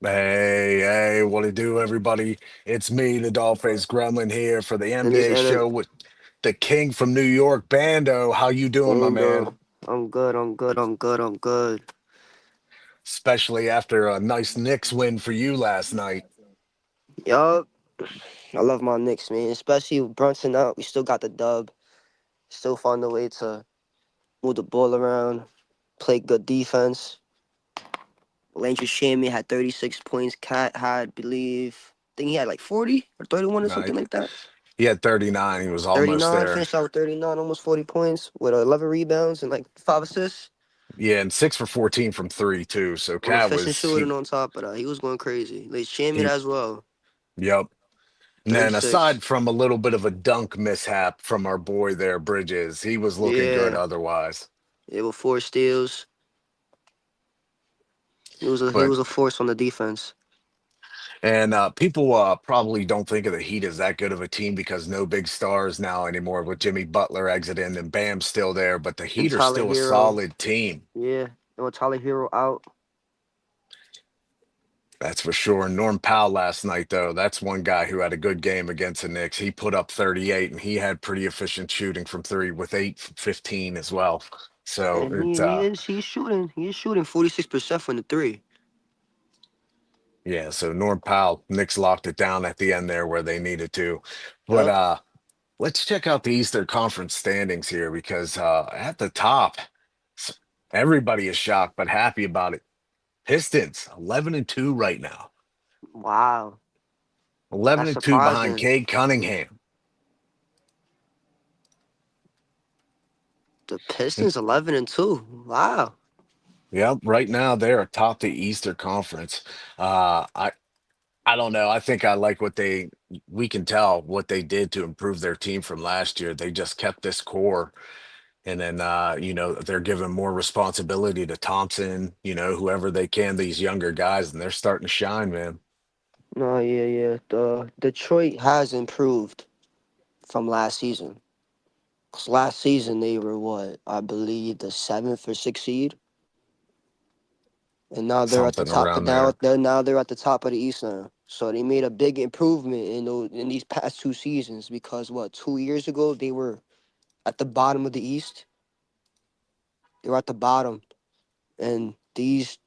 Hey, what it do, everybody? It's me, the dollface gremlin here for the And this NBA and show with the king from New York, Bando. How you doing, my man? Bando. I'm good. I'm good. I'm good. I'm good. Especially after a nice Knicks win for you last night. Yup. I love my Knicks, man. Especially with Brunson out. We still got the dub. Still find a way to move the ball around, play good defense. Landry Shamet had 36 points. Cat had, believe, I think he had like 40 or 31 or something Night. like that. He had 39. He was almost 39. there. Finished out with 39, almost 40 points with 11 rebounds and like 5 assists. Yeah, and 6 for 14 from three too. So With Cat efficient was shooting on top of that. He was going crazy. Like Shamet he. as well. Yep. And then 36. aside from a little bit of a dunk mishap from our boy there, Bridges, he was looking good Yeah. otherwise. Yeah, with 4 steals. He But was a force on the defense. And people probably don't think of the Heat as that good of a team because no big stars now anymore with Jimmy Butler exiting and Bam's still there, but the And Heat are Tyler still a Hero. solid team. Yeah. And with Tyler Hero out. That's for sure. Norm Powell last night, though, that's one guy who had a good game against the Knicks. He put up 38 and he had pretty efficient shooting from three with 8 for 15 as well. So And it's he's shooting 46% from the three. yeah, so Norm Powell, Knicks locked it down at the end there where they needed to. But Yup. let's check out the Eastern Conference standings here because at the top, s- everybody is shocked but happy about it. Pistons 11-2 right now. Wow. 11 That's and 2 behind surprising. Cade Cunningham. The And, Pistons 11-2. Wow. yep, right now they're atop the Eastern Conference. Uh, I I don't know. I think I like what they we can tell what they did to improve their team from last year. They just kept this core. And then, they're giving more responsibility to Thompson, whoever they can, these younger guys, and they're starting to shine, man. No, yeah, yeah. The Detroit has improved from last season. 'Cause last season they were what? I believe the seventh or sixth seed. And now they're at the Something top. around there. Now they're at the top of the East now. So they made a big improvement in these past 2 seasons because what 2 years ago they were at the bottom of the East. They were at the bottom, and these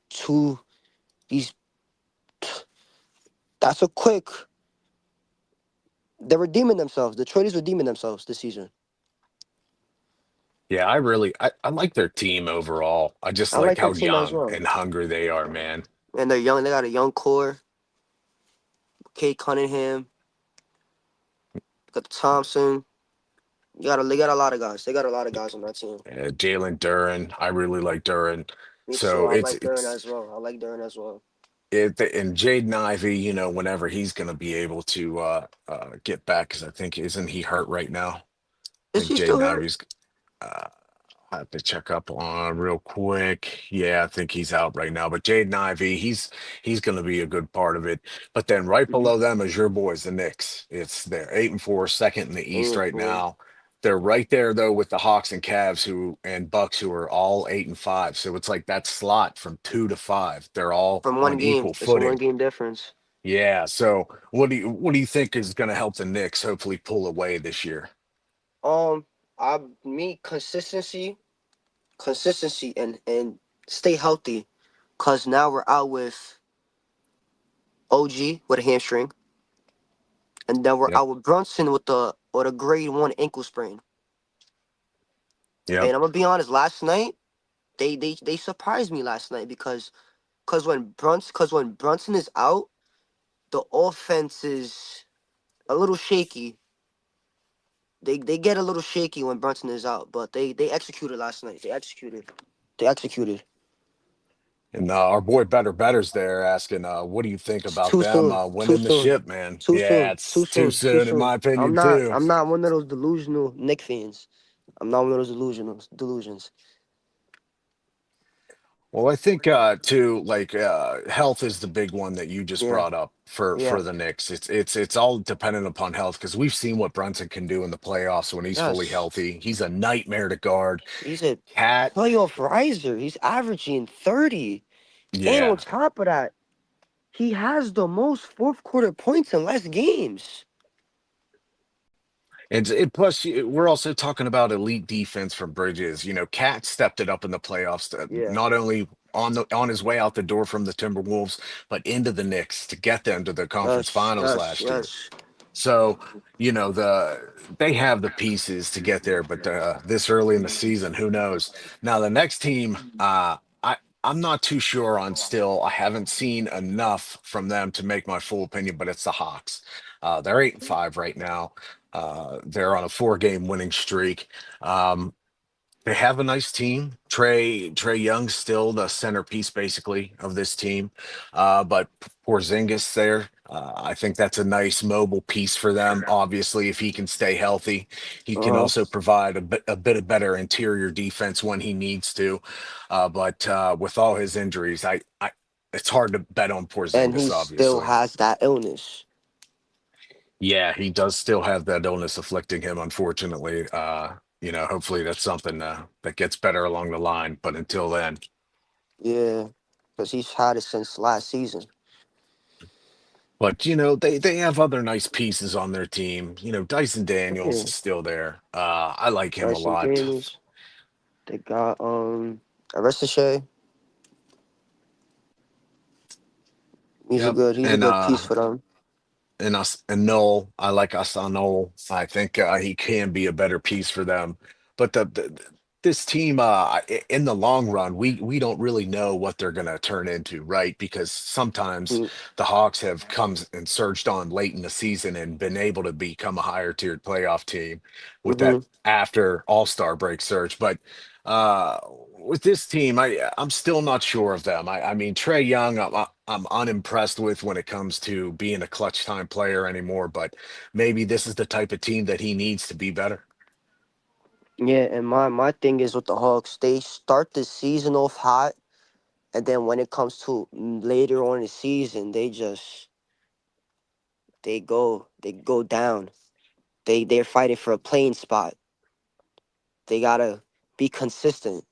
that's a quick. They're redeeming themselves. Detroit is redeeming themselves this season. Yeah, I like their team overall. I just I like like their how team as young well, and hungry they are, man. and they're young. They got a young core. Kate Cunningham, got Thompson. They got a lot of guys. They got a lot of guys on that team. Jalen Duran, I really like Duran. Me too. So I it's like Duran it's as well. I like Duran as well. and Jaden Ivey, whenever he's going to be able to get back, because I think isn't he hurt right now? I Is think he still Jaden hurt? Ivey's. Uh, I have to check up on real quick. Yeah, I think he's out right now. But Jaden Ivey, he's going to be a good part of it. But then right Mm-hmm. below them is your boys, the Knicks. It's they're 8-4, second in the East Aiming right for. now. They're right there though with the Hawks and Cavs who and Bucks who are all 8-5. So it's like that slot from 2 to 5. They're all From one on game. equal It's a one footing. game difference. Yeah. So what do you think is going to help the Knicks hopefully pull away this year? Um, I me consistency, and stay healthy, cause now we're out with OG with a hamstring, and then we're Yep. out with Brunson with a grade 1 ankle sprain. Yep. And I'm gonna be honest, last night they surprised me last night because when Brunson is out, the offense is a little shaky. They get a little shaky when Brunson is out, but they executed last night. They executed. They executed. And our boy Better's there asking, what do you think It's about too them soon. Too winning the soon. ship, man? Too Yeah, soon. it's Too too soon. Too soon, in soon. my opinion, too. I'm not one of those delusional Nick fans. I'm not one of those delusions. Well, I think too, like health is the big one that you just Yeah. brought up for Yeah. the Knicks. It's all dependent upon health because we've seen what Brunson can do in the playoffs when he's fully Yes. healthy. He's a nightmare to guard. He's a Cat, playoff riser. He's averaging 30. And on yeah, top of that, He has the most fourth quarter points in less games. And plus, we're also talking about elite defense from Bridges. You know, Cat stepped it up in the playoffs, Yeah. not only on his way out the door from the Timberwolves, but into the Knicks to get them to the conference Yes. finals Yes. last year. Yes. So, you know, they have the pieces to get there, but this early in the season, who knows? Now, the next team, I'm not too sure on still. I haven't seen enough from them to make my full opinion, but it's the Hawks. They're 8-5 right now. They're on a four-game winning streak. Um, they have a nice team. Trey Young's still the centerpiece, basically, of this team. But Porzingis there, I think that's a nice mobile piece for them. Obviously, if he can stay healthy, he can Uh huh. also provide a bit of better interior defense when he needs to. But with all his injuries, it's hard to bet on And Porzingis, he still obviously. has that illness. Yeah, he does still have that illness afflicting him, unfortunately. You know, hopefully that's something that gets better along the line. But until then, Yeah, because he's had it since last season. but you know, they have other nice pieces on their team. You know, Dyson Daniels Yeah. is still there. I like him a Dyson lot. Daniels. They got Aristichet. Yep. He's a And good piece for them. us and Noel. I like us on Noel. I think he can be a better piece for them. But this team, in the long run, we don't really know what they're going to turn into, right? Because sometimes the Hawks have come and surged on late in the season and been able to become a higher tiered playoff team with that Mm-hmm. after All-Star break surge. But uh, with this team, I'm still not sure of them. I mean, Trey Young, I'm unimpressed with when it comes to being a clutch time player anymore. But maybe this is the type of team that he needs to be better. Yeah, and my thing is with the Hawks, they start the season off hot, and then when it comes to later on in the season, they go down. They're fighting for a playing spot. They gotta be consistent.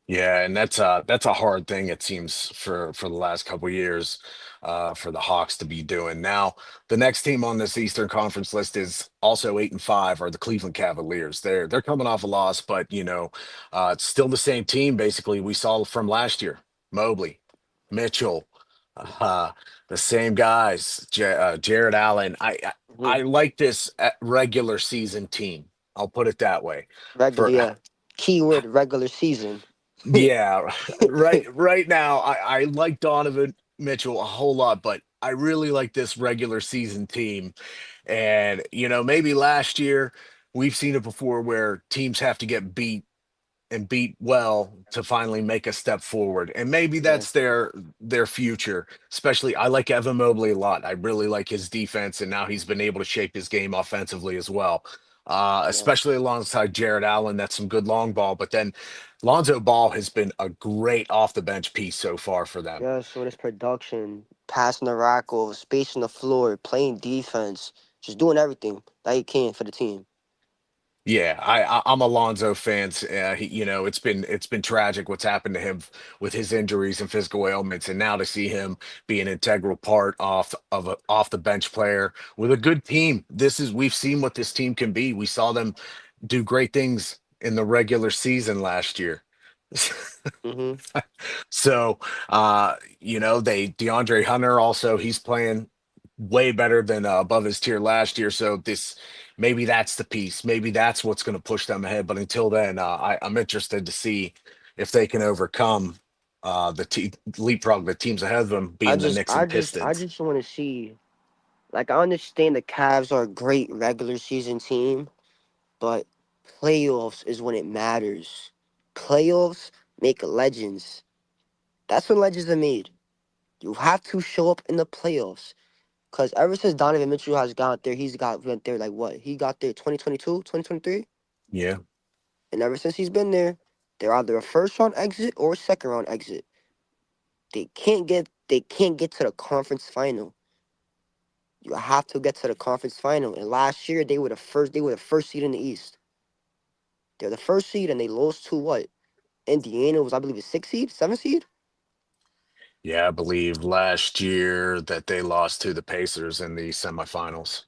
Yeah, and that's a hard thing it seems for the last couple years for the Hawks to be doing. Now, the next team on this Eastern Conference list is also 8-5 are the Cleveland Cavaliers. They're coming off a loss, but you know, it's still the same team basically we saw from last year. Mobley, Mitchell, uh, the same guys, Jared Allen. I Hmm. like this regular season team. I'll put it that way. Regular, For yeah. Keyword regular season. Yeah, right now I like Donovan Mitchell a whole lot, but I really like this regular season team. And you know, maybe last year we've seen it before where teams have to get beat and beat well to finally make a step forward. And maybe Yeah, that's their future. Especially I like Evan Mobley a lot. I really like his defense and now he's been able to shape his game offensively as well. yeah. Especially alongside Jared Allen, that's some good long ball. But then Lonzo Ball has been a great off the bench piece so far for them. Yeah, so this production, passing the rock over, spacing the floor, playing defense, just doing everything that he can for the team. Yeah, I'm a Lonzo fan. You know, it's been tragic what's happened to him with his injuries and physical ailments, and now to see him be an integral part off the bench player with a good team. We've seen what this team can be. We saw them do great things in the regular season last year. Hmm. So, you know, they DeAndre Hunter also he's playing way better than above his tier last year. So this maybe that's the piece. Maybe that's what's going to push them ahead. But until then, I'm interested to see if they can overcome leapfrog the teams ahead of them, I being the just, Knicks I and just, I Pistons. just want to see. Like, I understand the Cavs are a great regular season team, but playoffs is when it matters. Playoffs make legends. That's when legends are made. You have to show up in the playoffs. Cause ever since Donovan Mitchell has got there, went there like what? He got there 2022, 2023, Yeah. and ever since he's been there, they're either a first round exit or a second round exit. They can't get to the conference final. You have to get to the conference final. And last year they were the first seed in the East. They're the first seed and they lost to what? Indiana was, I believe, a sixth seed, seventh seed. Yeah, I believe last year that they lost to the Pacers in the semifinals.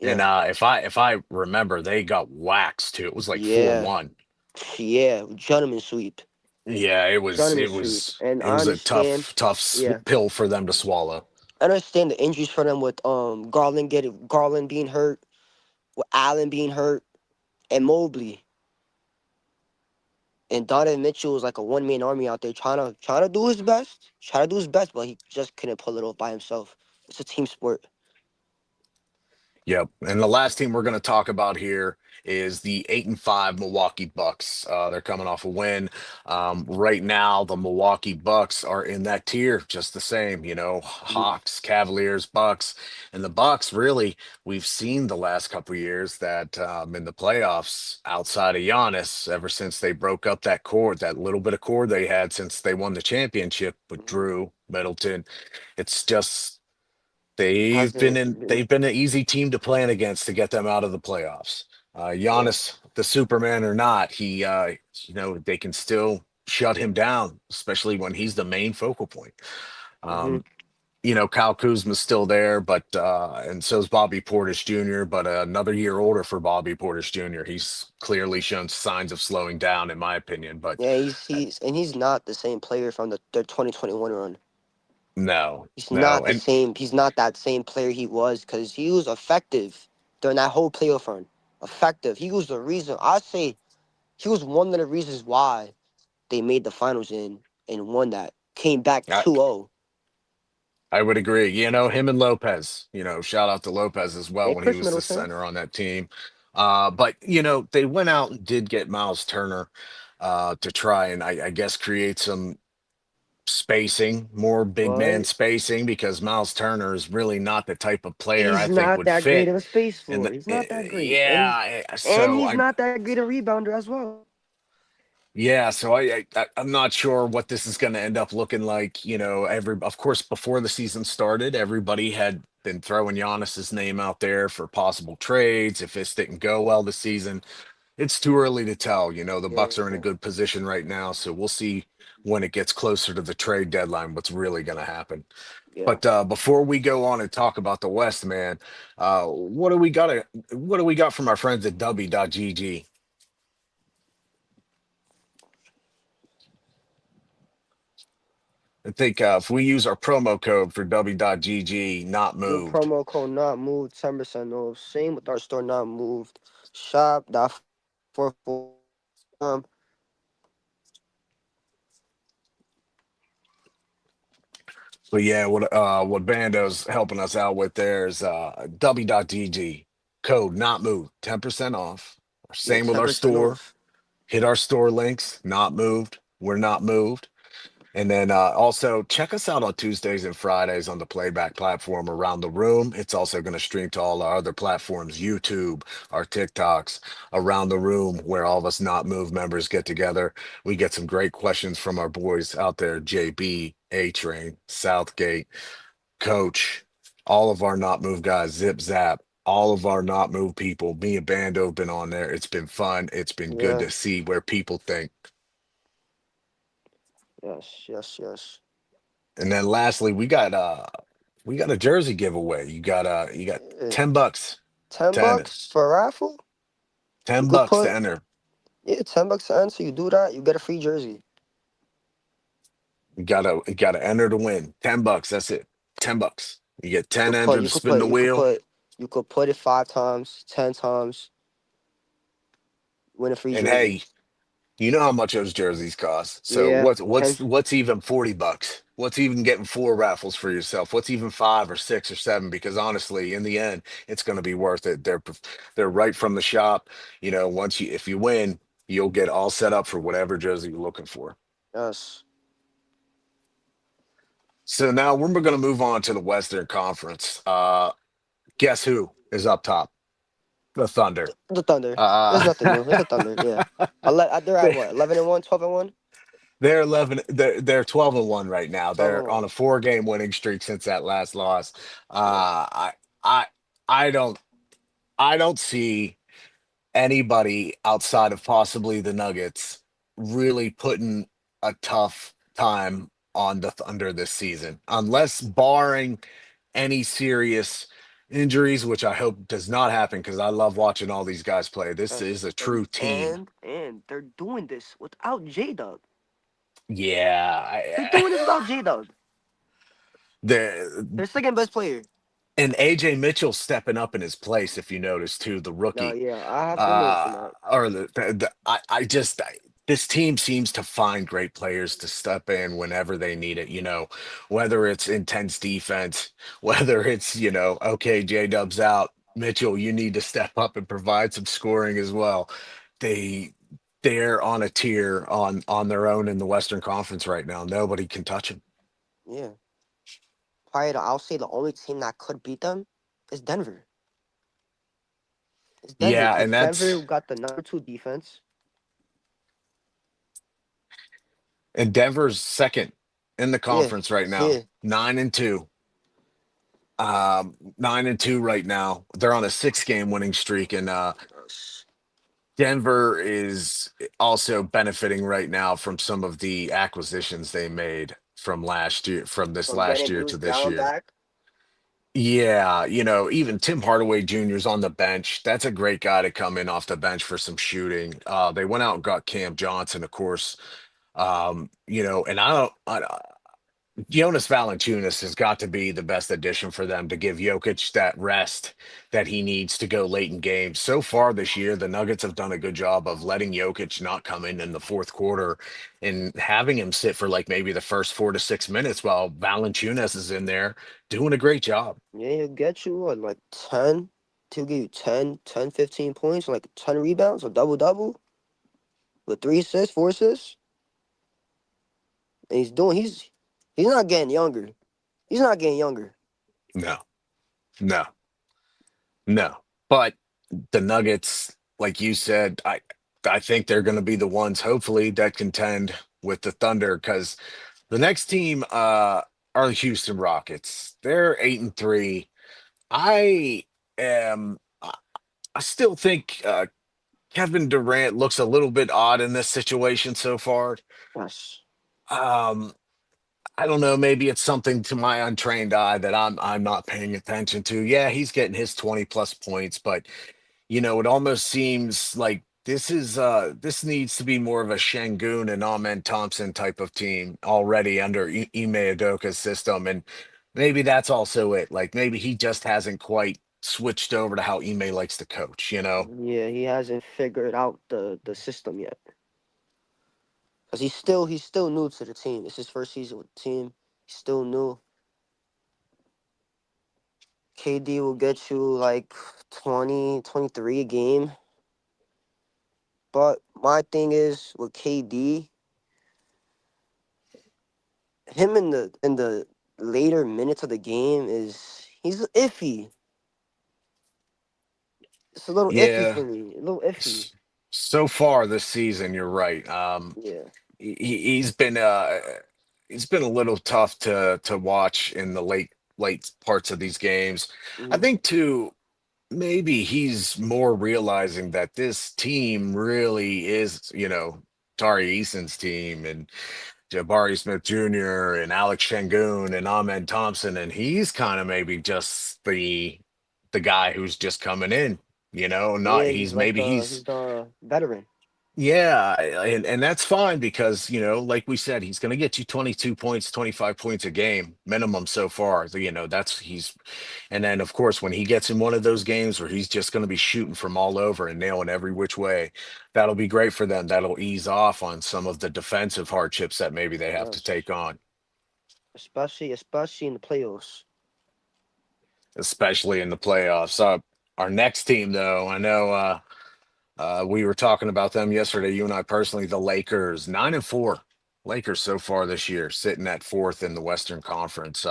And Yeah, if I remember, they got waxed too. It was like yeah, 4-1. yeah. Gentleman sweep, Yeah, it was gentleman it sweep. was And it I was a understand. tough Yeah, pill for them to swallow. I understand the injuries for them with Garland being hurt, with Allen being hurt, and Mobley. And Donovan Mitchell was like a one man army out there trying to do his best, but he just couldn't pull it off by himself. It's a team sport. Yep. And the last team we're going to talk about here is the 8-5 Milwaukee Bucks. They're coming off a win. Right now, the Milwaukee Bucks are in that tier, just the same. Mhm. Hawks, Cavaliers, Bucks, and the Bucks. Really, we've seen the last couple years that in the playoffs, outside of Giannis, ever since they broke up that cord, that little bit of cord they had since they won the championship with Mhm. Drew Middleton, it's just They've been Hasn't in they've been an easy team to plan against to get them out of the playoffs. yeah. Giannis, the Superman or not, they can still shut him down, especially when he's the main focal point. Hmm. Um, Kyle Kuzma's still there, but and so is Bobby Portis Jr., but another year older for Bobby Portis Jr. He's clearly shown signs of slowing down, in my opinion. But Yeah, he's not the same player from their 2021 run. no, He's no, not the and same. He's not that same player he was because he was effective during that whole playoff run. Effective. He was the reason. I say he was one of the reasons why they made the finals and won that. Came back I, 2-0. I would agree. Him and Lopez, shout out to Lopez as well And when he Chris was the Middleton. center on that team. But, they went out and did get Miles Turner to try and, I guess, create some spacing, more big man But spacing, because Miles Turner is really not the type of player I he's think not would that great fit. of a space And floor. He's not that great. yeah, And so he's not that great a rebounder as well. I'm not sure what this is going to end up looking like. Of course, before the season started, everybody had been throwing Giannis's name out there for possible trades if this didn't go well this season. It's too early to tell. The Bucks are in a Yeah, good position right now, so we'll see when it gets closer to the trade deadline what's really going to happen. yeah. But before we go on and talk about the West, man, what do we got from our friends at W.GG? I think if we use our promo code for W.GG, not New moved. promo code not moved, 10% off. Same with our store not moved. Shop.44.com. But yeah, what Bando's helping us out with there is W.GG code not moved, 10% off. Yeah, Same with our 10% store. off. Hit our store links, not moved. We're not moved. And then also check us out on Tuesdays and Fridays on the playback platform Around the Room. It's also going to stream to all our other platforms, YouTube, our TikToks, Around the Room, where all of us Not Move members get together. We get some great questions from our boys out there, JB, A Train, Southgate, Coach, all of our Not Move guys, Zip Zap. All of our not move people, me and Bando have been on there. It's been fun. It's been good Yeah. to see where people think. Yes, yes, yes. And then lastly, we got a jersey giveaway. You got Yeah. $10 10 to enter. bucks for a raffle? You could $10 to put, enter. yeah, 10 bucks to enter. You do that, you get a free jersey. You gotta enter to win. $10. That's it. $10. You get You 10 could put, enter to you could spin put, the you could wheel. put, you could put it 5 times, 10 times, win a free And jersey. hey, you know how much those jerseys cost. So Yeah, what's and what's what's even $40? What's even getting four raffles for yourself? What's even five or six or seven? Because honestly, in the end, it's going to be worth it. They're right from the shop. Once if you win, you'll get all set up for whatever jersey you're looking for. yes, So now we're going to move on to the Western Conference. Guess who is up top? The Thunder. the Thunder. There's Uh, nothing new. It's the Thunder. Yeah, they're at they- what? 11-1, 12-1. they're 11. They're 12-1 right now. 12 and They're on one. a four-game winning streak since that last loss. Yeah, I I don't I don't see anybody outside of possibly the Nuggets really putting a tough time on the Thunder this season, unless barring any serious injuries, which I hope does not happen because I love watching all these guys play. This is Yes, a true team. and they're doing this without J Dub. Yeah, They're doing this without J Dub. the Their second best player. and AJ Mitchell stepping up in his place, if you notice too, the No, rookie. yeah, I have been noticing that. Or this team seems to find great players to step in whenever they need it, whether it's intense defense, whether it's, okay, J Dub's out. Mitchell, you need to step up and provide some scoring as well. They they're on a tier on their own in the Western Conference right now. Nobody can touch them. Yeah, probably I'll say the only team that could beat them is Denver. It's Denver Yeah, because and Denver that's got the #2 defense. and Denver's second in the Yeah, conference right now, yeah. 9-2. 9-2 right now. They're on a 6 game winning streak, and Yes. Denver is also benefiting right now from some of the acquisitions they made from last year, from this From last getting year to Bruce this Brown year. back. Yeah, even Tim Hardaway Jr.'s on the bench. That's a great guy to come in off the bench for some shooting. They went out and got Cam Johnson, of course. And Jonas Valanciunas has got to be the best addition for them to give Jokic that rest that he needs to go late in games. So far this year, the Nuggets have done a good job of letting Jokic not come in the fourth quarter and having him sit for like maybe the first 4 to 6 minutes while Valanciunas is in there doing a great job. Yeah, he'll get you what, like 10. He'll give you 10, 10, 15 points, like 10 rebounds, a double double with 3 assists, 4 assists. And he's not getting younger. He's not getting younger. No, no, no. But the Nuggets, like you said, I think they're going to be the ones, hopefully, that contend with the Thunder because the next team are the Houston Rockets. They're 8-3. I am. I still think Kevin Durant looks a little bit odd in this situation so far. Yes. Um, I don't know. Maybe it's something to my untrained eye that I'm not paying attention to. Yeah, he's getting his 20 plus points, but it almost seems like this needs to be more of a Shangoon and Amen Thompson type of team already under Ime Udoka's system. And maybe that's also it. Like maybe he just hasn't quite switched over to how Ime likes to coach. Yeah, he hasn't figured out the system yet. Cause he's still new to the team. It's his first season with the team. He's still new. KD will get you like 20, 23 a game. But my thing is with KD, him in the later minutes of the game is he's iffy. It's a little iffy Yeah. for me. A little iffy. s- So far this season, you're right. Yeah. He's been a little tough to watch in the late parts of these games. I Hmm. think too, maybe he's more realizing that this team really is, Tari Eason's team and Jabari Smith Jr. and Alex Shangoon and Ahmed Thompson, and he's kind of maybe just the guy who's just coming in, not Yeah, he's he's like maybe the he's he's the veteran. yeah, and that's fine because, like we said, he's going to get you 22 points, 25 points a game minimum so far. So, that's he's and then of course when he gets in one of those games where he's just going to be shooting from all over and nailing every which way, that'll be great for them. That'll ease off on some of the defensive hardships that maybe they have to Yes. take on, Especially in the playoffs. especially in the playoffs. Our next team though, I know we were talking about them yesterday, you and I personally, the Lakers, 9-4. Lakers so far this year, sitting at fourth in the Western Conference.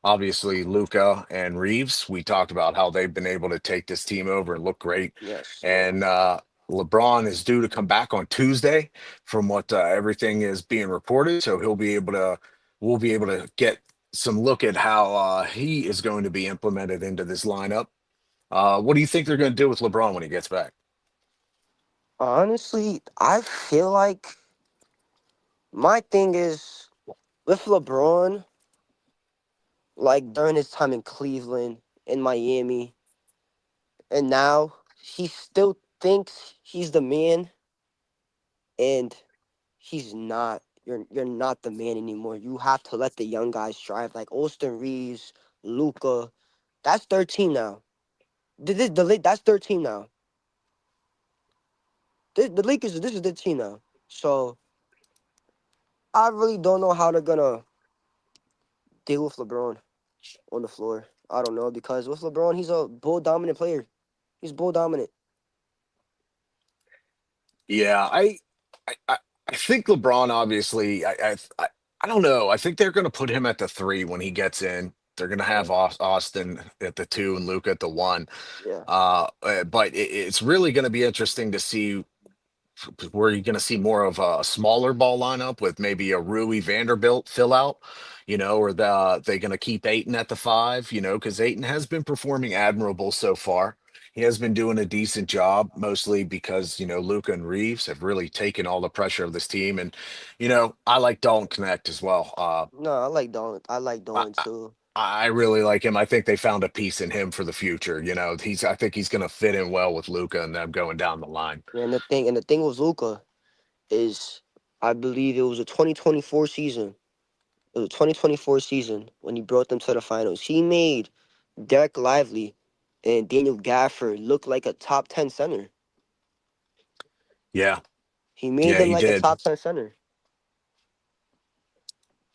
Obviously, Luca and Reeves, we talked about how they've been able to take this team over and look great. Yes, yeah. And LeBron is due to come back on Tuesday, from what everything is being reported. So we'll be able to get some look at how he is going to be implemented into this lineup. What do you think they're going to do with LeBron when he gets back? Honestly, I feel like my thing is with LeBron, like during his time in Cleveland, in Miami, and now he still thinks he's the man, and he's not. You're not the man anymore. You have to let the young guys drive, like Austin Reeves, Luca. That's 13 now. That's 13 now. The Lakers, this is the team now. So I really don't know how they're gonna deal with LeBron on the floor. I don't know because with LeBron, he's a bull dominant player. He's bull dominant. Yeah, I think LeBron obviously. I don't know. I think they're going to put him at the three when he gets in. They're going to Yeah, have Austin at the two and Luke at the one. yeah, But it's really going to be interesting to see where you're going to see more of a smaller ball lineup with maybe a Rui Vanderbilt fill out, or they going to keep Aiton at the five, because Aiton has been performing admirable so far. He has been doing a decent job, mostly because, Luca and Reeves have really taken all the pressure of this team. And, I like Dalton Connect as well. no, I like Dolan. I like I, Dolan I too. I really like him. I think they found a piece in him for the future. I think he's going to fit in well with Luca and them going down the line. And the thing with Luca is, I believe it was a 2024 season. It was a 2024 season when he brought them to the finals. He made Derek Lively and Daniel Gafford look like a top 10 center. Yeah. He made Yeah, them he like a did. top 10 center.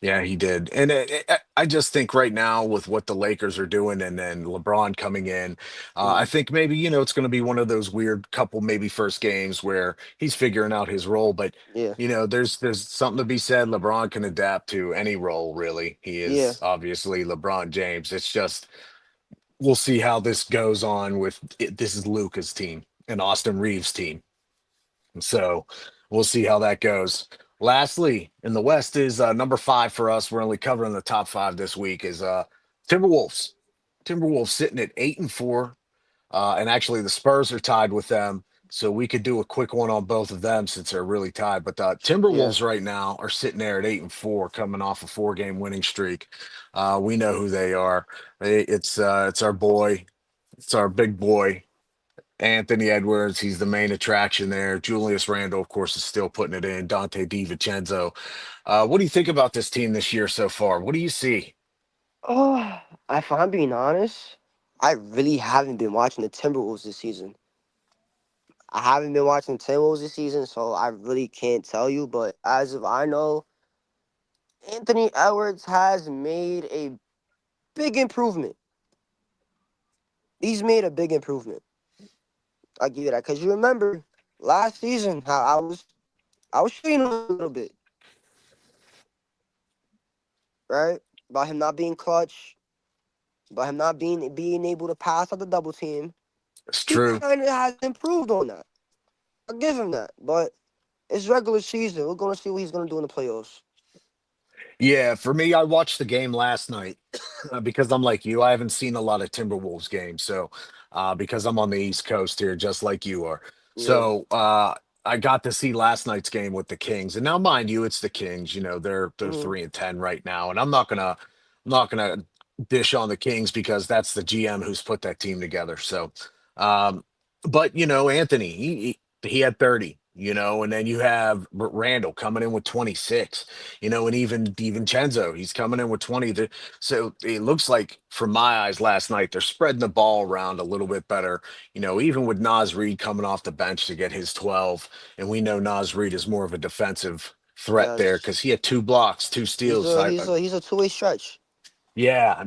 Yeah, he did. And I just think right now with what the Lakers are doing and then LeBron coming in, I Mm, think maybe, it's going to be one of those weird couple maybe first games where he's figuring out his role. But, yeah, there's something to be said. LeBron can adapt to any role, really. He yeah. is obviously LeBron James. It's just we'll see how this goes on with this is Luca's team and Austin Reeves' team. So we'll see how that goes. Lastly, in the West is number five for us. We're only covering the top five this week. Is Timberwolves. Timberwolves sitting at 8-4, and actually the Spurs are tied with them. So we could do a quick one on both of them since they're really tied. But the Yeah. Timberwolves right now are sitting there at 8-4, coming off a four-game winning streak. We know who they are. It's our boy. It's our big boy, Anthony Edwards, he's the main attraction there. Julius Randle, of course, is still putting it in. Dante DiVincenzo. What do you think about this team this year so far? What do you see? Oh, if I'm being honest, I really haven't been watching the Timberwolves this season. I haven't been watching the Timberwolves this season, so I really can't tell you. But as of I know, Anthony Edwards has made a big improvement. He's made a big improvement. I give you that because you remember last season how I was shading him a little bit, right? About him not being clutch, about him not being able to pass out the double team. It's He true. kind of has improved on that. I'll give him that. But it's regular season. We're gonna see what he's gonna do in the playoffs. Yeah, for me, I watched the game last night because I'm like you. I haven't seen a lot of Timberwolves games, so because I'm on the East Coast here, just like you are. Yeah. So I got to see last night's game with the Kings, and now, mind you, it's the Kings. They're Hmm. 3-10 right now, and I'm not gonna dish on the Kings because that's the GM who's put that team together. So, um, but Anthony, he had 30. And then you have Randall coming in with 26, and even DiVincenzo, he's coming in with 20. So it looks like, from my eyes last night, they're spreading the ball around a little bit better, even with Nas Reed coming off the bench to get his 12. And we know Nas Reed is more of a defensive threat there Yes. because he had two blocks, two He's steals. a he's a he's a two-way stretch. Yeah,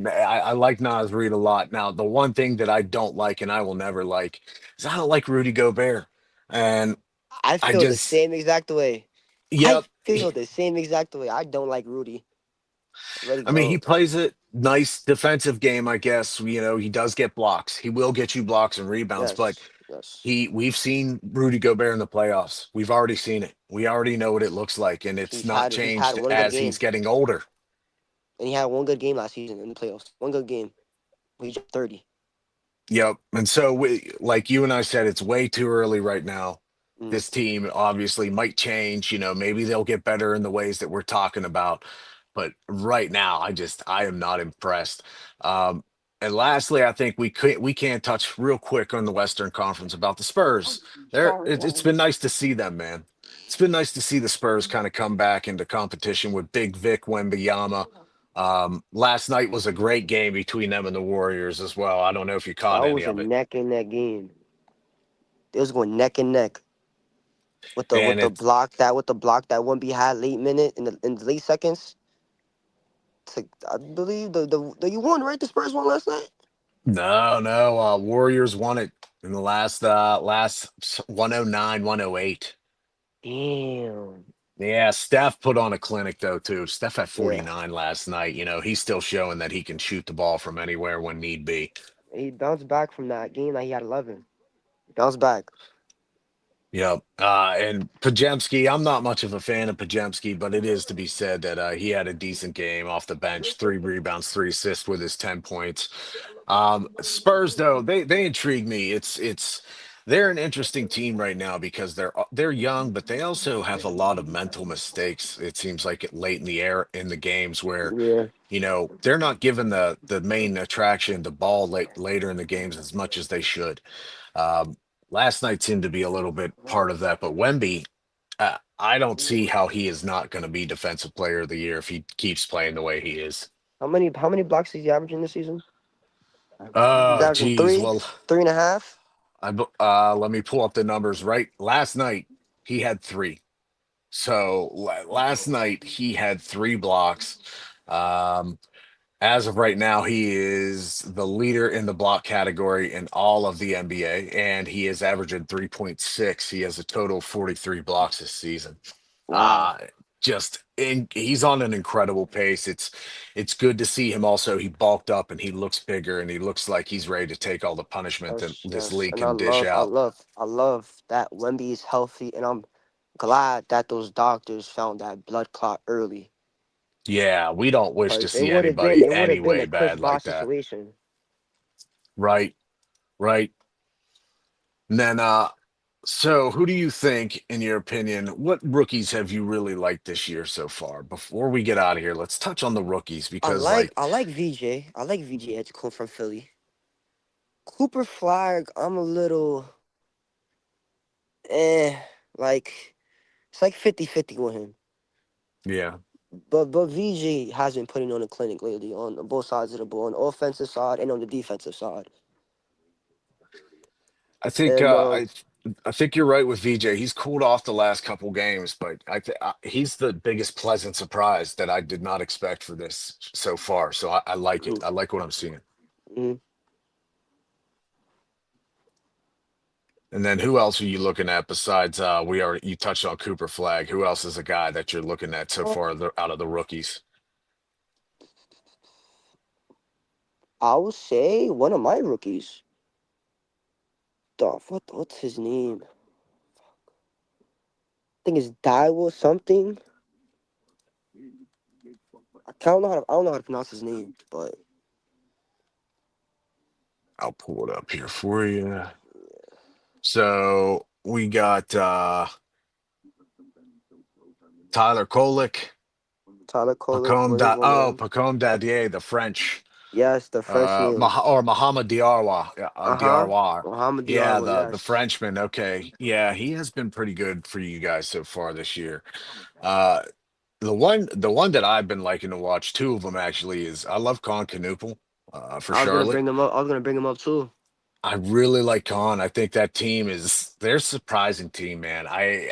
I like Nas Reed a lot. Now, the one thing that I don't like and I will never like is I don't like Rudy Gobert. And I I feel the just, same exact way. I yep. feel the same exact way. I don't like Rudy. I really I mean, he don't. plays a nice defensive game, I guess. He does get blocks. He will get you blocks and rebounds, but Yes. Yes. we've seen Rudy Gobert in the playoffs. We've already seen it. We already know what it looks like, and it's not He's had changed one good as he's game. getting older. And he had one good game last season in the playoffs. One good game. He dropped 30. Yep. And so, like you and I said, it's way too early right now. Mm. This team obviously might change. Maybe they'll get better in the ways that we're talking about. but right now I am not impressed. Um, and lastly, I think we can't touch real quick on the Western Conference about the Spurs. It's been nice to see them, man. It's been nice to see the Spurs kind of come back into competition with Big Vic Wembanyama. Last night was a great game between them and the Warriors as well. I don't know if you That caught any was a of it. neck and neck game. They was going neck and neck with the And it's block that one be had late minute in the late seconds. I believe the you won right. The Spurs won last night. no, no, Warriors won it in the last 109, 108. Damn. Yeah, Steph put on a clinic though too. Steph had Yeah, 49 last night. He's still showing that he can shoot the ball from anywhere when need be. he bounced back from that game that he had 11. Bounced back. Yep. And Pajemski, I'm not much of a fan of Pajemski, but it is to be said that he had a decent game off the bench, 3 rebounds, 3 assists with his 10 points. Spurs, though, they intrigue me. It's they're an interesting team right now because they're young, but they also have a lot of mental mistakes. It seems like it late in the air in the games where Yeah. they're not given the main attraction, the ball later in the games as much as they should. Um, Last night seemed to be a little bit part of that, but Wemby, I don't see how he is not going to be Defensive Player of the Year if he keeps playing the way he is. How many blocks is he averaging this season? He's Oh, averaging geez. three, Well, 3.5. let me pull up the numbers. Right, last night he had three. So last night he had 3 blocks. Um, As of right now, he is the leader in the block category in all of the NBA, and he is averaging 3.6. He has a total of 43 blocks this season. Wow. Uh he's on an incredible pace. It's good to see him also. He bulked up and he looks bigger and he looks like he's ready to take all the punishment that Yes, this yes. league And I can dish love, I out. love, I love that Wemby is healthy, and I'm glad that those doctors found that blood clot early. Yeah, we don't wish to Cause see anybody it would any have been way a Chris bad like Bosh that. situation. Right, right. And then so who do you think, in your opinion, what rookies have you really liked this year so far? Before we get out of here, let's touch on the rookies because I like VJ. I like VJ Edgecombe from Philly. Cooper Flag, I'm a little eh, like it's like 50-50 with him. yeah, But VJ has been putting on a clinic lately on both sides of the ball, on the offensive side and on the defensive side. I think And I think you're right with VJ. He's cooled off the last couple games, but he's the biggest pleasant surprise that I did not expect for this so far. So I like it. mhm, I like what I'm seeing. mhm. And then who else are you looking at besides you touched on Cooper Flag. Who else is a guy that you're looking at so far out of the rookies? I would say one of my rookies. What's his name? I think it's Daiwo something. I don't know how to pronounce his name, but I'll pull it up here for you. So we got Tyler Kolek, Tyler Kolek, where he's one of them. Pacome Dadier, the French, Yes, the French name. Or Muhammad Diarra, Uh-huh. Diarra. Mohamed Yeah, Diallo, the yes. Frenchman. Okay, yeah, he has been pretty good for you guys so far this year. Uh, the one that I've been liking to watch, two of them actually, is I love Con Canoopel for I was gonna Charlotte. bring him up. I was gonna bring him up too. I really like Con. I think that team they're a surprising team, man.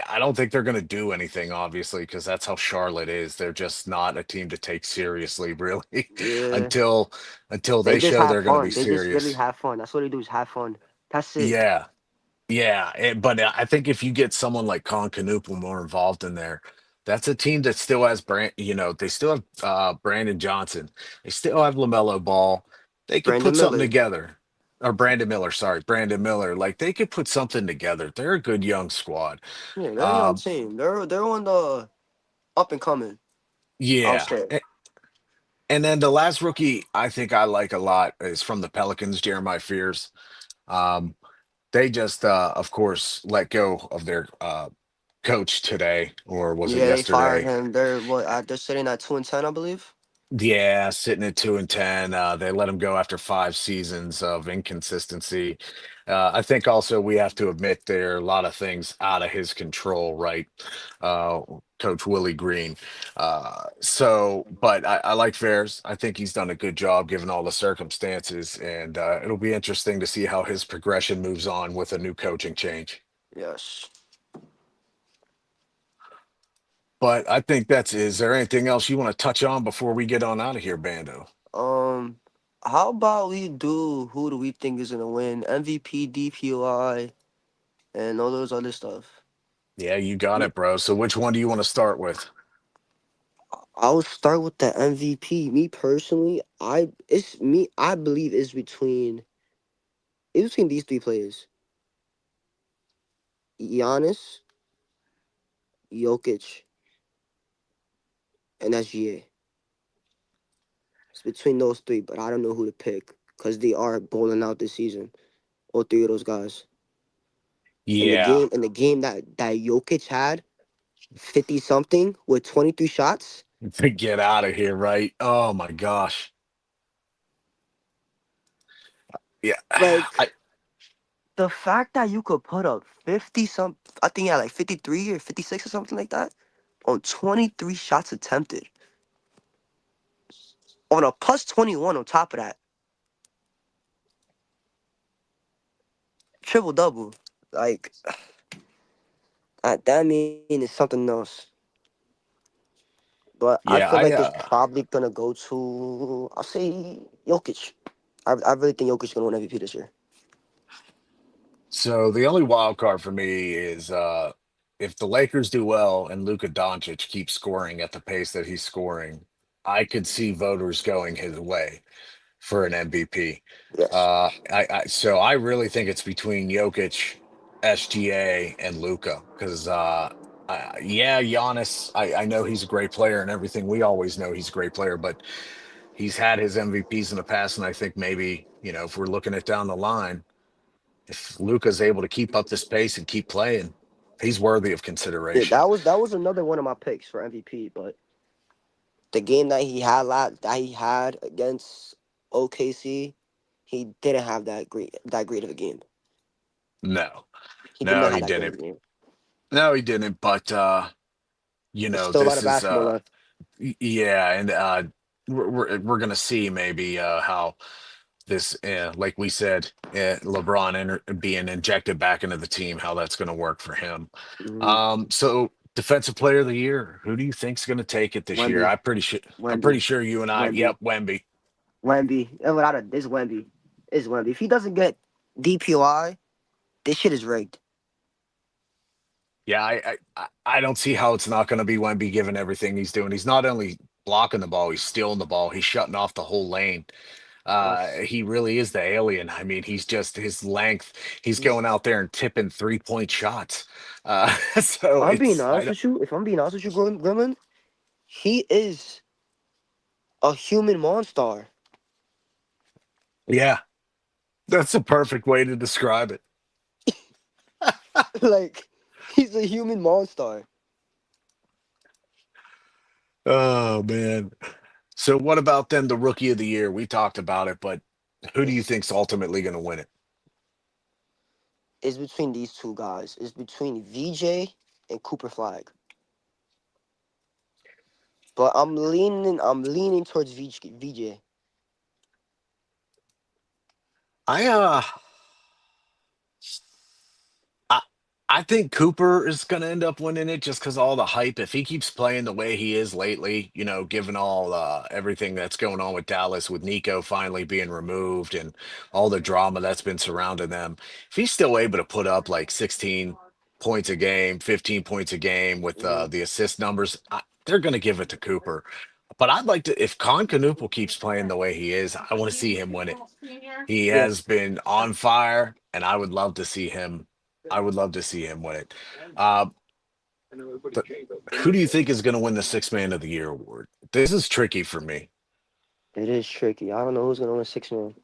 I don't think they're going to do anything, obviously, because that's how Charlotte is. They're just not a team to take seriously, really, Yeah. until They they just show have they're going to be fun. They just literally serious. have fun. That's what they do is have fun. That's it. Yeah, yeah. But I think if you get someone like Con Canoopel more involved in there, that's a team that still has they still have Brandon Johnson. They still have LaMelo Ball. They could Brandon put something Miller. together. Or Brandon Miller, sorry, Brandon Miller. Like they could put something together. They're a good young squad. Yeah, they're a young Um, team. They're on the up and coming. I'll yeah. say. And then the last rookie I think I like a lot is from the Pelicans, Jeremiah Fears. Um, they just of course let go of their coach today, or was it Yeah, they fired yesterday? him. They're what? They're sitting at 2-10, I believe. Yeah, sitting at 2-10. They let him go after 5 seasons of inconsistency. I think also we have to admit there are a lot of things out of his control, right? Uh, Coach Willie Green. But I like Ferris. I think he's done a good job given all the circumstances, and it'll be interesting to see how his progression moves on with a new coaching change. Yes. But I think is there anything else you want to touch on before we get on out of here, Bando? Um, how about we do? Who do we think is gonna win? MVP, DPOI, and all those other stuff. Yeah, you got Me, it, bro. So which one do you want to start with? I'll start with the MVP. Me personally, I believe it's between these three players: Giannis, Jokic, and SGA. It's between those three, but I don't know who to pick because they are bowling out this season. All three of those guys. Yeah, In the game that Jokic had 50 something with 23 shots. to get out of here, right? Oh my gosh. Yeah. I Like the fact that you could put up 50 some, I think yeah, like 53 or 56 or something like that on 23 shots attempted on a plus 21 on top of that, triple double. Like that mean is something else. But I yeah, feel I like it's probably gonna go to, I'll say Jokic. I really think Jokic is gonna win MVP this year. so the only wild card for me is if the Lakers do well and Luka Doncic keeps scoring at the pace that he's scoring, I could see voters going his way for an MVP. Yes. So I really think it's between Jokic, SGA, and Luca because yeah, Giannis. I know he's a great player and everything. We always know he's a great player, but he's had his MVPs in the past, and I think maybe if we're looking at down the line, if Luca's able to keep up this pace and keep playing, he's worthy of Yeah, consideration. that was another one of my picks for MVP, but the game that he had against OKC, he didn't have that great of a game. No, He did no, not he have that great of didn't. a game. No, he didn't. But There's still a lot this of is basketball left. yeah, and we're gonna see maybe how this, like we said, LeBron being injected back into the team, how that's going to work for him. Hmm. So defensive player of the year, who do you think's going to take it this year? Wemby, I'm pretty Wemby, sure you and I. Wemby, Yep, Wemby. Wemby. And without a this Wemby, is Wemby. If he doesn't get DPOI, this shit is rigged. Yeah, I don't see how it's not going to be Wemby given everything he's doing. He's not only blocking the ball, he's stealing the ball, he's shutting off the whole lane. Yes. He really is the alien. I mean, he's just his length. He's He's. going out there and tipping 3-point shots. So I'm being it's honest with you. If I'm being honest with you, Gremlin, he is a human monster. yeah, that's a perfect way to describe it. Like he's a human monster. Oh man. So what about then the rookie of the year? We talked about it, but who do you It's think's ultimately going to win it? it's between these two guys. It's between VJ and Cooper Flag. But I'm leaning towards VJ. I I I think Cooper is going to end up winning it just because all the hype. If he keeps playing the way he is lately, given all everything that's going on with Dallas, with Nico finally being removed and all the drama that's been surrounding them, if he's still able to put up like 16 points a game, 15 points a game with Hmm. the assist numbers, they're going to give it to Cooper. But I'd like to, if Con Canoopal keeps playing the way he is, I want to see him win it. He Yeah, has been on fire, and I would love to see him. I would love to see him win it. Uh, but who do you think is going to win the Six Man of the Year award? This is tricky for me. it is tricky. I don't know who's gonna win 6 man.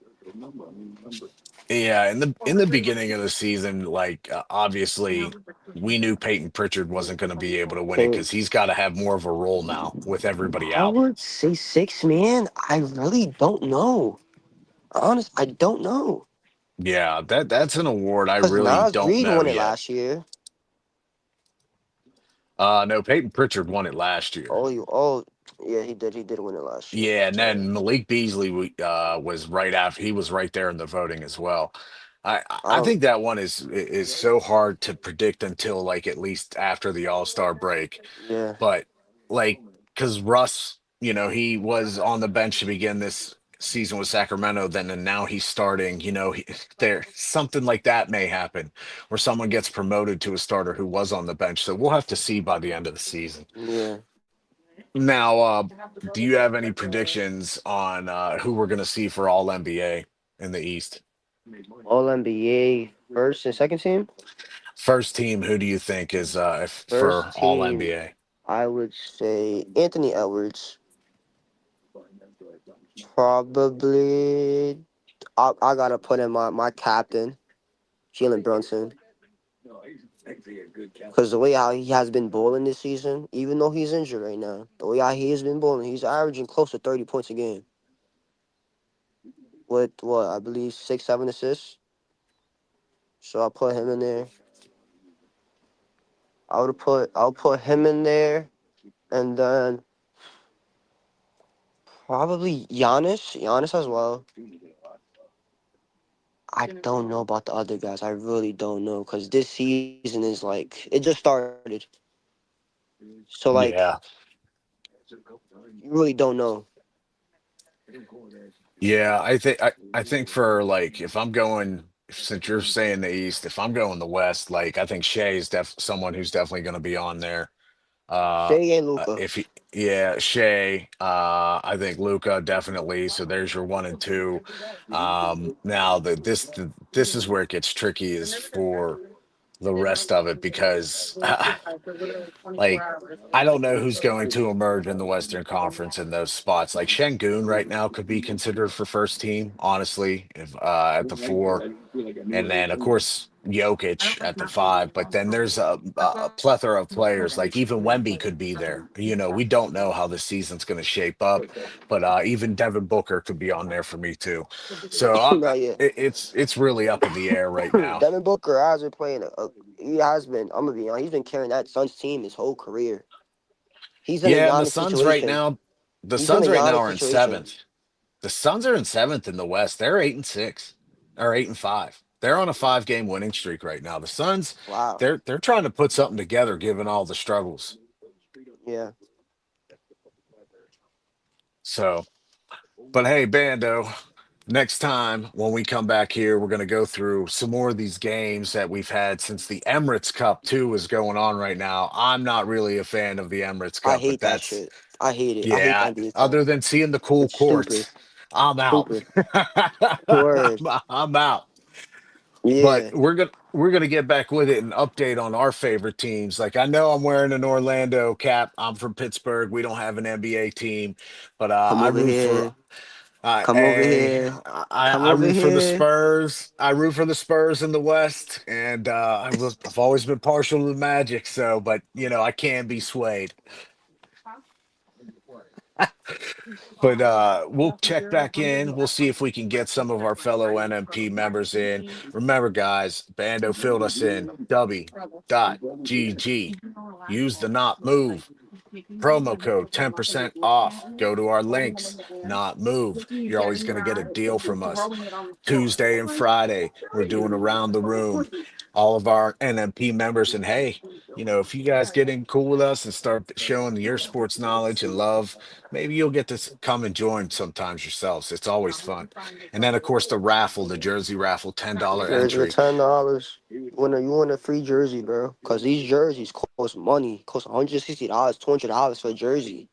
Yeah, in the beginning of the season, like obviously we knew Peyton Pritchard wasn't going to be able to win it Paint. because he's got to have more of a role now with everybody I out. would say six man. I really don't know. Honest, I don't know. Yeah, that's an award I Cause really Nas don't Reed know won it yet. last year. No, Peyton Pritchard won it last year. Oh, yeah, he did. He did win it last year. Yeah, and Sorry. then Malik Beasley was right after. He was right there in the voting as well. I I don't. think that one is so hard to predict until like at least after the All-Star break. Yeah, But like, because Russ, he was on the bench to begin this season with Sacramento, then and now he's starting. There something like that may happen, where someone gets promoted to a starter who was on the bench. So we'll have to see by the end of the season. yeah. Now, do you have any predictions on who we're going to see for All NBA in the East? All NBA first and second team. First team, who do you think is for First All team, NBA? I would say Anthony Edwards. Probably. I gotta put in my captain, Jalen Brunson. Because the way how he has been bowling this season, even though he's injured right now, the way how he has been bowling, he's averaging close to 30 points a game with what I believe 6, 7 assists. So I put him in there. I'll put him in there, and then probably Giannis as well. I don't know about the other guys. I really don't know because this season is like it just started. So like Yeah, you really don't know. yeah. I think for like if I'm going, since you're saying the East, if I'm going the West, like I think Shea is someone who's definitely going to be on there. Uh, Shea and Luca. if he, yeah, Shea, I think Luca definitely. So there's your one and two. Now this is where it gets tricky is for the rest of it because like I don't know who's going to emerge in the Western Conference in those spots. Like Şengün right now could be considered for first team, honestly, if at the four, and then of course Jokic at the five. But then there's a plethora of players. Like even Wemby could be there. We don't know how the season's going to shape up, but even Devin Booker could be on there for me too. So Not yet. it's really up in the air right now. Devin Booker has been playing. He has been. I'm gonna be honest. He's been carrying that Suns team his whole career. He's in a Yeah, and Giannis situation. The He's in a Suns right now Giannis are in situation. seventh. The Suns are in seventh in the West. They're 8-6 or 8-5. They're on a 5-game winning streak right now. The Suns, Wow. they're trying to put something together given all the struggles. Yeah. So, but hey, Bando, next time when we come back here, we're going to go through some more of these games that we've had since the Emirates Cup too is going on right now. I'm not really a fan of the Emirates I Cup, but hate that that's shit. I hate it. I hate the yeah. NBA Cup. Other than seeing the cool It's stupid. courts, I'm out. Stupid. Word. I'm out. But Yeah. we're gonna get back with it and update on our favorite teams. Like I know I'm wearing an Orlando cap. I'm from Pittsburgh. We don't have an NBA team, but Come I over root for here. Come over here. Come I over root for the here. Spurs. I root for the Spurs in the West, and I've always been partial to the Magic. So, but I can be swayed. But we'll check back in. We'll see if we can get some of our fellow NMP members in. Remember, guys, Bando filled us in. W.GG. Use the not move. Promo code 10% off. Go to our links. Not move. You're always going to get a deal from us. Tuesday and Friday, we're doing around the room. All of our NMP members. And hey, if you guys get in cool with us and start showing your sports knowledge and love, maybe you'll get to come and join sometimes yourselves. It's always fun. And then, of course, the raffle, the jersey raffle, $10 Jersey for entry. $10. You win a free jersey, bro. Cause these jerseys cost money. Cost $160, $200 for a jersey.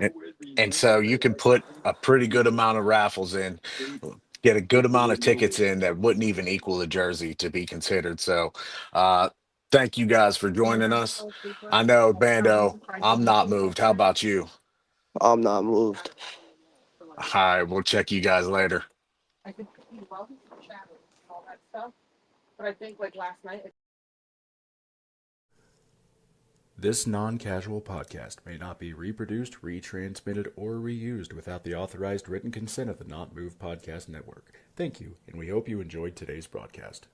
And, and so you can put a pretty good amount of raffles in, get a good amount of tickets in that wouldn't even equal a jersey to be considered. So, uh, thank you guys for joining us. I know, Bando, I'm not moved. How about you? I'm not moved. All right, we'll check you guys later. This non-casual podcast may not be reproduced, retransmitted, or reused without the authorized written consent of the Not Move Podcast Network. Thank you, and we hope you enjoyed today's broadcast.